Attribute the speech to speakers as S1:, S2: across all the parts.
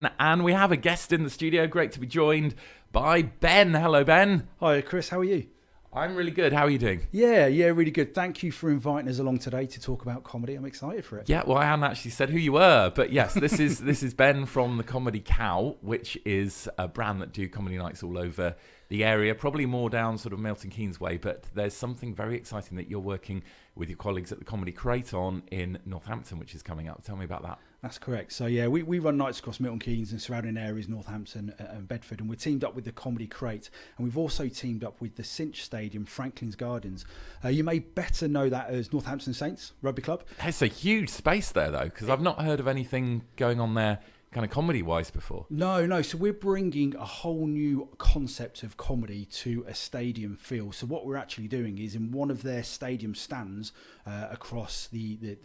S1: And we have a guest in the studio. Great to be joined by Ben. Hello, Ben.
S2: Hi, Chris. How are you?
S1: I'm really good. How are you doing?
S2: Yeah, really good. Thank you for inviting us along today to talk about comedy. I'm excited for it.
S1: Yeah, well, I hadn't actually said who you were, but yes, this is Ben from the Comedy Cow, which is a brand that do comedy nights all over the area, probably more down sort of Milton Keynes way, but there's something very exciting that you're working with your colleagues at the Comedy Crate on in Northampton, which is coming up. Tell me about that.
S2: That's correct. So yeah, we run nights across Milton Keynes and surrounding areas, Northampton and Bedford, and we're teamed up with the Comedy Crate, and we've also teamed up with the Cinch Stadium, Franklin's Gardens. You may better know that as Northampton Saints Rugby Club.
S1: It's a huge space there, though, because I've not heard of anything going on there kind of comedy-wise before.
S2: No. So we're bringing a whole new concept of comedy to a stadium feel. So what we're actually doing is in one of their stadium stands across the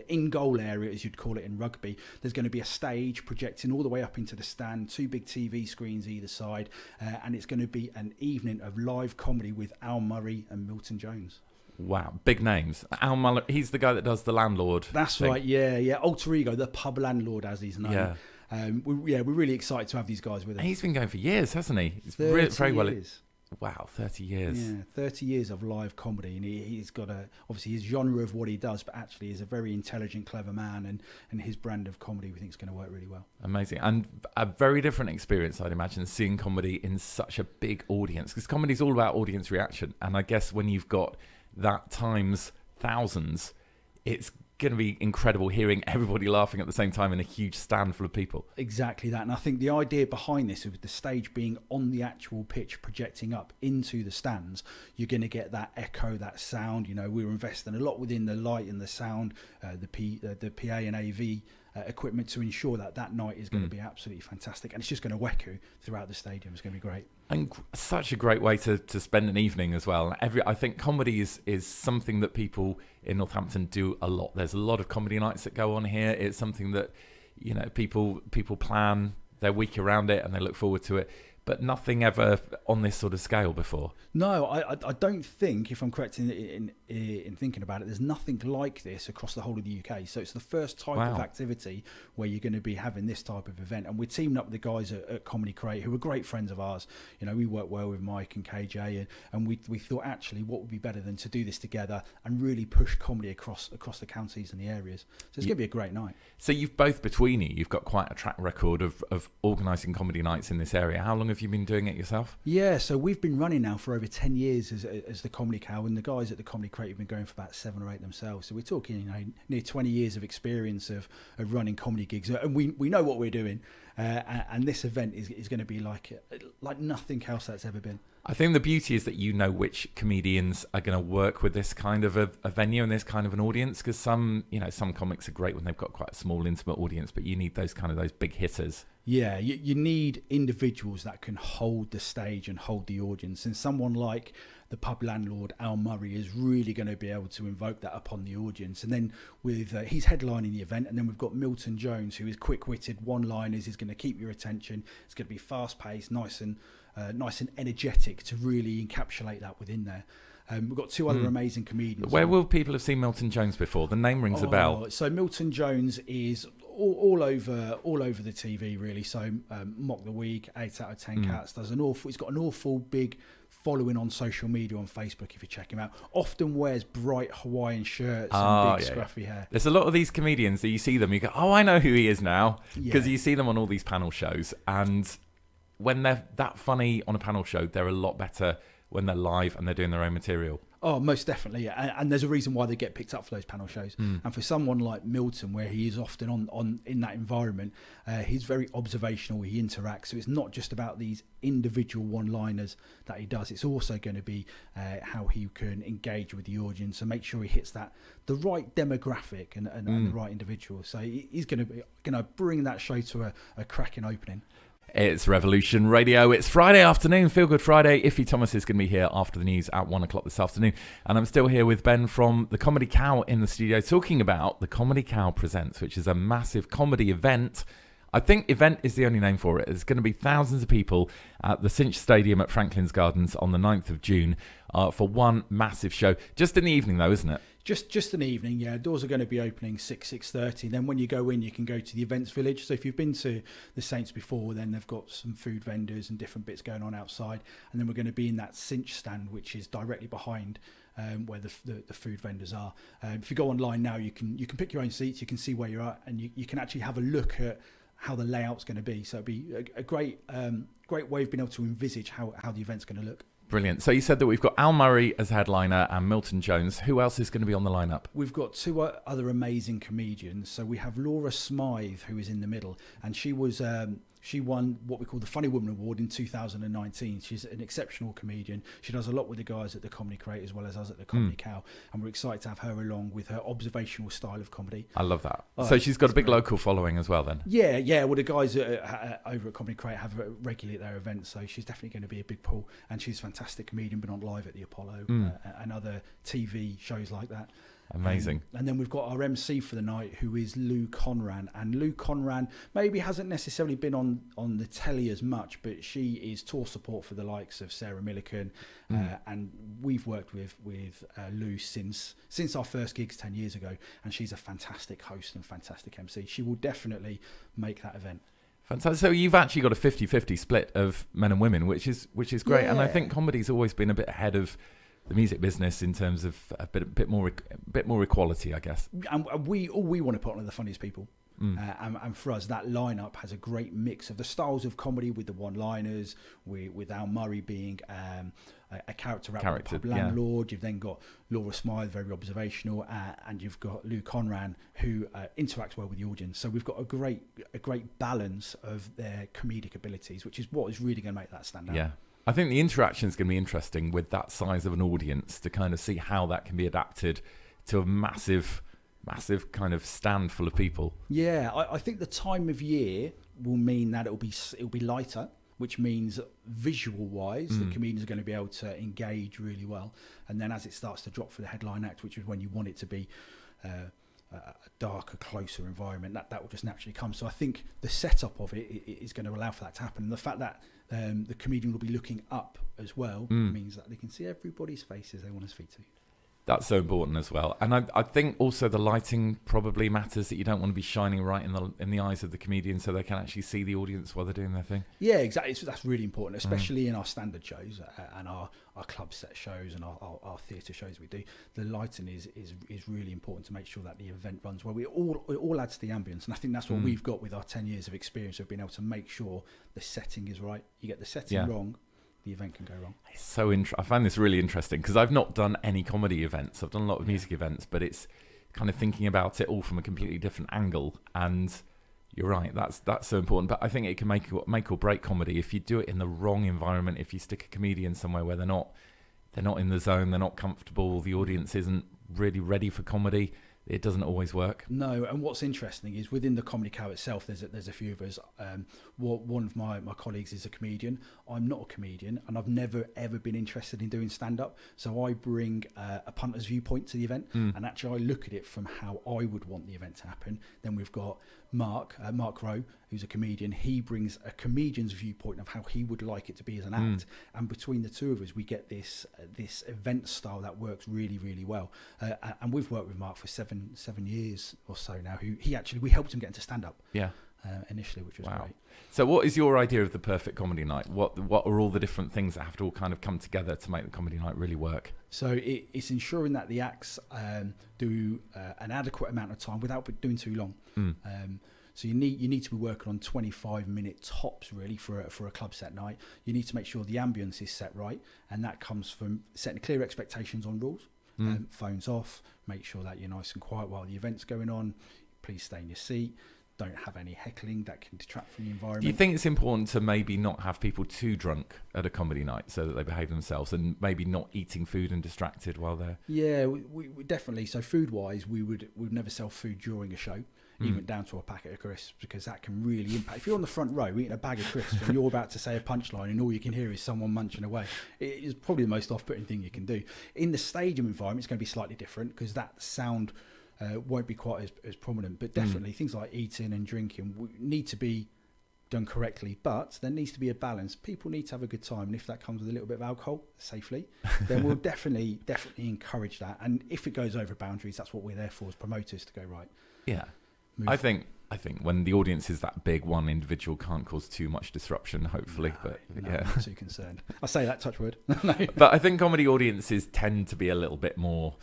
S2: in-goal area, as you'd call it in rugby, there's going to be a stage projecting all the way up into the stand, 2 big TV screens either side, and it's going to be an evening of live comedy with Murray and Milton Jones.
S1: Wow, big names. Al Muller, he's the guy that does the landlord.
S2: That's
S1: thing.
S2: right, yeah. Alter Ego, the pub landlord, as he's known.
S1: Yeah.
S2: We're really excited to have these guys with us.
S1: And he's been going for years, hasn't he? He's
S2: 30
S1: very well.
S2: years.
S1: Wow, 30 years.
S2: Yeah, 30 years of live comedy, and he's got obviously his genre of what he does, but actually he's a very intelligent, clever man, and his brand of comedy we think is going to work really well.
S1: Amazing. And a very different experience, I'd imagine, seeing comedy in such a big audience, because comedy's all about audience reaction, and I guess when you've got that times thousands, it's going to be incredible hearing everybody laughing at the same time in a huge stand full of people.
S2: Exactly that. And I think the idea behind this, with the stage being on the actual pitch projecting up into the stands, you're going to get that echo, that sound. You know, we were investing a lot within the light and the sound, the PA and AV equipment to ensure that night is going to be absolutely fantastic, and it's just going to echo throughout the stadium. It's going to be great.
S1: And such a great way to spend an evening as well. I think comedy is something that people in Northampton do a lot. There's a lot of comedy nights that go on here. It's something that, you know, people plan their week around it and they look forward to it. But nothing ever on this sort of scale before.
S2: No, I don't think, if I'm correct in thinking about it, there's nothing like this across the whole of the UK. So it's the first type of activity where you're going to be having this type of event. And we're teaming up with the guys at Comedy Crate, who are great friends of ours. You know, we work well with Mike and KJ, and we thought, actually, what would be better than to do this together and really push comedy across the counties and the areas. So it's going to be a great night. So
S1: you've both, between you've got quite a track record of organising comedy nights in this area. How long have you been doing it yourself?
S2: Yeah, so we've been running now for over 10 years as the Comedy Cow, and the guys at the Comedy Crate have been going for about 7 or 8 themselves. So we're talking, you know, near 20 years of experience of running comedy gigs, and we know what we're doing. And this event is going to be like nothing else that's ever been.
S1: I think the beauty is that you know which comedians are going to work with this kind of a venue and this kind of an audience, because some comics are great when they've got quite a small, intimate audience, but you need those big hitters.
S2: Yeah, you need individuals that can hold the stage and hold the audience, and someone like the pub landlord Al Murray is really going to be able to invoke that upon the audience. And then with he's headlining the event, and then we've got Milton Jones, who is quick-witted, one-liners, is going to keep your attention. It's going to be fast-paced, nice and energetic to really encapsulate that within there. We've got 2 other amazing comedians.
S1: Where will people have seen Milton Jones before? The name rings a bell.
S2: So Milton Jones is all over the TV, really. So Mock the Week, 8 out of 10 Cats he's got an awful big following on social media, on Facebook, if you check him out. Often wears bright Hawaiian shirts and big scruffy hair.
S1: There's a lot of these comedians that you see them, you go, oh, I know who he is now, because you see them on all these panel shows, and when they're that funny on a panel show, they're a lot better when they're live and they're doing their own material.
S2: Oh, most definitely, yeah. And there's a reason why they get picked up for those panel shows. And for someone like Milton, where he is often on in that environment, he's very observational, he interacts. So it's not just about these individual one-liners that he does. It's also going to be how he can engage with the audience and make sure he hits the right demographic and the right individual. So he's going to bring that show to a cracking opening.
S1: It's Revolution Radio. It's Friday afternoon, Feel Good Friday. Iffy Thomas is going to be here after the news at 1 o'clock this afternoon. And I'm still here with Ben from the Comedy Cow in the studio, talking about the Comedy Cow Presents, which is a massive comedy event. I think event is the only name for it. There's going to be thousands of people at the Cinch Stadium at Franklin's Gardens on the 9th of June for one massive show. Just in the evening, though, isn't it?
S2: Just an evening, yeah. Doors are going to be opening 6:30. Then when you go in, you can go to the events village. So if you've been to the Saints before, then they've got some food vendors and different bits going on outside. And then we're going to be in that cinch stand, which is directly behind where the food vendors are. If you go online now, you can pick your own seats. You can see where you're at, and you can actually have a look at how the layout's going to be. So it'll be a great way of being able to envisage how the event's going to look.
S1: Brilliant. So you said that we've got Al Murray as headliner and Milton Jones. Who else is going to be on the lineup?
S2: We've got two other amazing comedians. So we have Laura Smythe, who is in the middle, and she won what we call the Funny Woman Award in 2019. She's an exceptional comedian. She does a lot with the guys at the Comedy Crate as well as us at the Comedy Cow, and we're excited to have her along with her observational style of comedy.
S1: I love that. So she's got a big local following as well then?
S2: Yeah. Well, the guys over at Comedy Crate have her regularly at their events, so she's definitely going to be a big pull, and she's a fantastic comedian, been on live at the Apollo and other TV shows like that.
S1: Amazing.
S2: And then we've got our MC for the night, who is Lou Conran. And Lou Conran maybe hasn't necessarily been on the telly as much, but she is tour support for the likes of Sarah Millican. And we've worked with Lou since our first gigs 10 years ago. And she's a fantastic host and fantastic MC. She will definitely make that event.
S1: Fantastic. So you've actually got a 50-50 split of men and women, which is great.
S2: Yeah.
S1: And I think comedy's always been a bit ahead of the music business in terms of a bit more equality, I guess.
S2: And all we want to put on are the funniest people. And for us, that lineup has a great mix of the styles of comedy with the one-liners, with Al Murray being a character pub landlord. You've then got Laura Smythe, very observational, and you've got Lou Conran, who interacts well with the audience. So we've got a great balance of their comedic abilities, which is what is really going to make that stand out.
S1: Yeah. I think the interaction is going to be interesting with that size of an audience to kind of see how that can be adapted to a massive kind of stand full of people.
S2: Yeah, I think the time of year will mean that it'll be lighter, which means visual-wise, the comedians are going to be able to engage really well. And then as it starts to drop for the headline act, which is when you want it to be a darker, closer environment, that will just naturally come. So I think the setup of it is going to allow for that to happen. And the fact that the comedian will be looking up as well means that they can see everybody's faces they want to speak to.
S1: That's so important as well. And I think also the lighting probably matters, that you don't want to be shining right in the eyes of the comedian so they can actually see the audience while they're doing their thing.
S2: Yeah, exactly. That's really important, especially in our standard shows and our club set shows and our theatre shows we do. The lighting is really important to make sure that the event runs well. It all adds to the ambience, and I think that's what we've got with our 10 years of experience of being able to make sure the setting is right. You get the setting wrong, the event can go wrong.
S1: It's so I find this really interesting because I've not done any comedy events. I've done a lot of music events, but it's kind of thinking about it all from a completely different angle. And you're right, that's so important. But I think it can make or break comedy if you do it in the wrong environment. If you stick a comedian somewhere where they're not in the zone, they're not comfortable, the audience isn't really ready for comedy, it doesn't always work. No,
S2: and what's interesting is within the Comedy Cow itself, there's a few of us. One of my colleagues is a comedian. I'm not a comedian, and I've never ever been interested in doing stand-up. So I bring a punter's viewpoint to the event, and actually I look at it from how I would want the event to happen. Then we've got Mark Rowe, who's a comedian. He brings a comedian's viewpoint of how he would like it to be as an act, and between the two of us, we get this event style that works really, really well. And we've worked with Mark for seven years or so now. We helped him get into stand up.
S1: Yeah.
S2: Initially, which was great.
S1: So what is your idea of the perfect comedy night? What are all the different things that have to all kind of come together to make the comedy night really work? So
S2: it's ensuring that the acts do an adequate amount of time without doing too long. So you need to be working on 25-minute tops really for a club set night. You need to make sure the ambience is set right, and that comes from setting clear expectations on rules. Phones off, make sure that you're nice and quiet while the event's going on. Please stay in your seat. Don't have any heckling that can detract from the environment.
S1: Do you think it's important to maybe not have people too drunk at a comedy night so that they behave themselves, and maybe not eating food and distracted while they're...
S2: Yeah, we definitely. So food-wise, we'd never sell food during a show, even down to a packet of crisps, because that can really impact. If you're on the front row eating a bag of crisps and you're about to say a punchline and all you can hear is someone munching away, it is probably the most off-putting thing you can do. In the stadium environment, it's going to be slightly different because that sound... won't be quite as prominent, but definitely things like eating and drinking need to be done correctly, but there needs to be a balance. People need to have a good time, and if that comes with a little bit of alcohol safely, then we'll definitely encourage that. And if it goes over boundaries, that's what we're there for, as promoters, to go right.
S1: Yeah, I think when the audience is that big, one individual can't cause too much disruption, hopefully.
S2: No, I'm not too concerned. I say that, touch wood. No.
S1: But I think comedy audiences tend to be a little bit more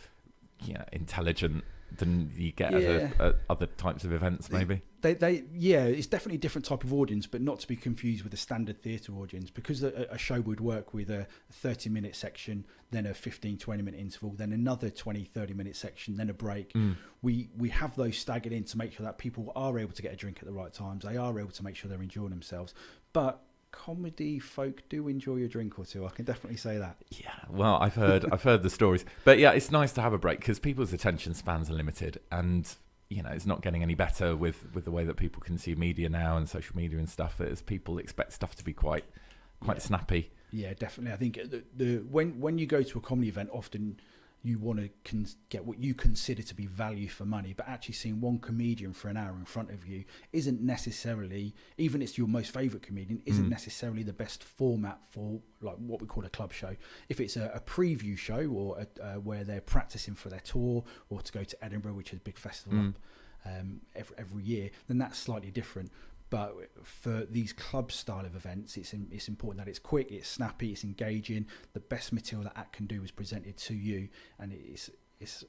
S1: intelligent than you get at other types of events, maybe. It's definitely a different type of audience, but not to be confused with a standard theatre audience, because a show would work with a 30-minute section, then a 15-20-minute interval, then another 20-30-minute section, then a break. We have those staggered in to make sure that people are able to get a drink at the right times. They are able to make sure they're enjoying themselves. But comedy folk do enjoy a drink or two. I can definitely say that. Yeah, well, I've heard the stories, but yeah, it's nice to have a break because people's attention spans are limited, and it's not getting any better with the way that people consume media now and social media and stuff. As people expect stuff to be quite snappy. Yeah,
S2: definitely. I think when you go to a comedy event, often you want to get what you consider to be value for money, but actually seeing one comedian for an hour in front of you isn't necessarily, even if it's your most favourite comedian, isn't necessarily the best format for like what we call a club show. If it's a preview show or where they're practicing for their tour, or to go to Edinburgh, which is a big festival every year, then that's slightly different. But for these club style of events, it's important that it's quick, it's snappy, it's engaging. The best material that can do is presented to you, and it's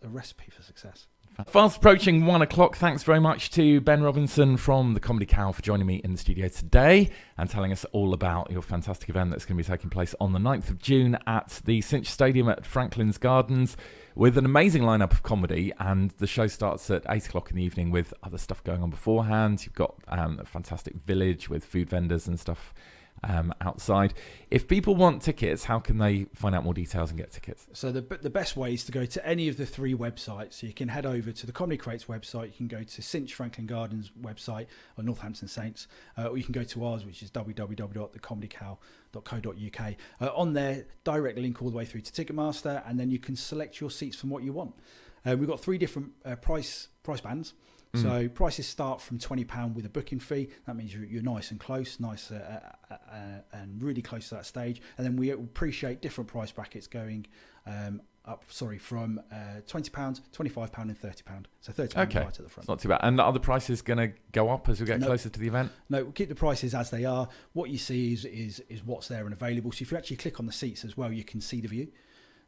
S2: a recipe for success.
S1: Fast approaching 1 o'clock. Thanks very much to Ben Robinson from the Comedy Cow for joining me in the studio today and telling us all about your fantastic event that's going to be taking place on the 9th of June at the Cinch Stadium at Franklin's Gardens, with an amazing lineup of comedy. And the show starts at 8 o'clock in the evening with other stuff going on beforehand. You've got a fantastic village with food vendors and stuff outside. If people want tickets, how can they find out more details and get tickets?
S2: So the best way is to go to any of the three websites. So you can head over to the Comedy Crates website, you can go to Cinch Franklin Gardens website, or Northampton Saints, or you can go to ours, which is www.thecomedycow.co.uk. On there, direct link all the way through to Ticketmaster, and then you can select your seats from what you want. We've got three different price bands. So prices start from £20 with a booking fee. That means you're nice and close, and really close to that stage. And then we appreciate different price brackets going from £20, £25 and £30. So £30 right at the front.
S1: It's not too bad. And are the prices going to go up as we get closer to the event?
S2: No, we'll keep the prices as they are. What you see is what's there and available. So if you actually click on the seats as well, you can see the view.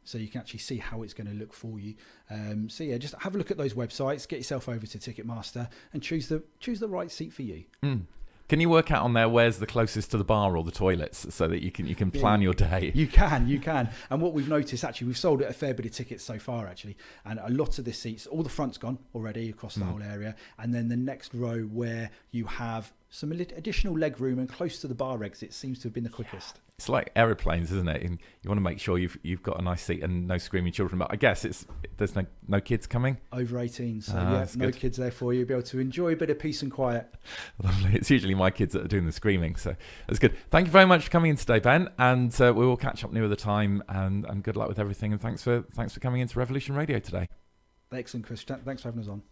S2: So you can actually see how it's going to look for you. Just have a look at those websites, get yourself over to Ticketmaster, and choose the right seat for you.
S1: Can you work out on there where's the closest to the bar or the toilets so that you can plan your day?
S2: You can. And what we've noticed, actually, we've sold a fair bit of tickets so far, actually, and a lot of the seats, all the front's gone already across the whole area, and then the next row where you have some additional leg room and close to the bar exit seems to have been the quickest.
S1: It's like aeroplanes, isn't it? And you want to make sure you've got a nice seat and no screaming children. But I guess there's no kids coming.
S2: Over 18, so no kids there for you. You'll be able to enjoy a bit of peace and quiet.
S1: Lovely. It's usually my kids that are doing the screaming, so that's good. Thank you very much for coming in today, Ben, and we will catch up near the time. And good luck with everything. And thanks for coming into Revolution Radio today.
S2: Excellent, Chris. Thanks for having us on.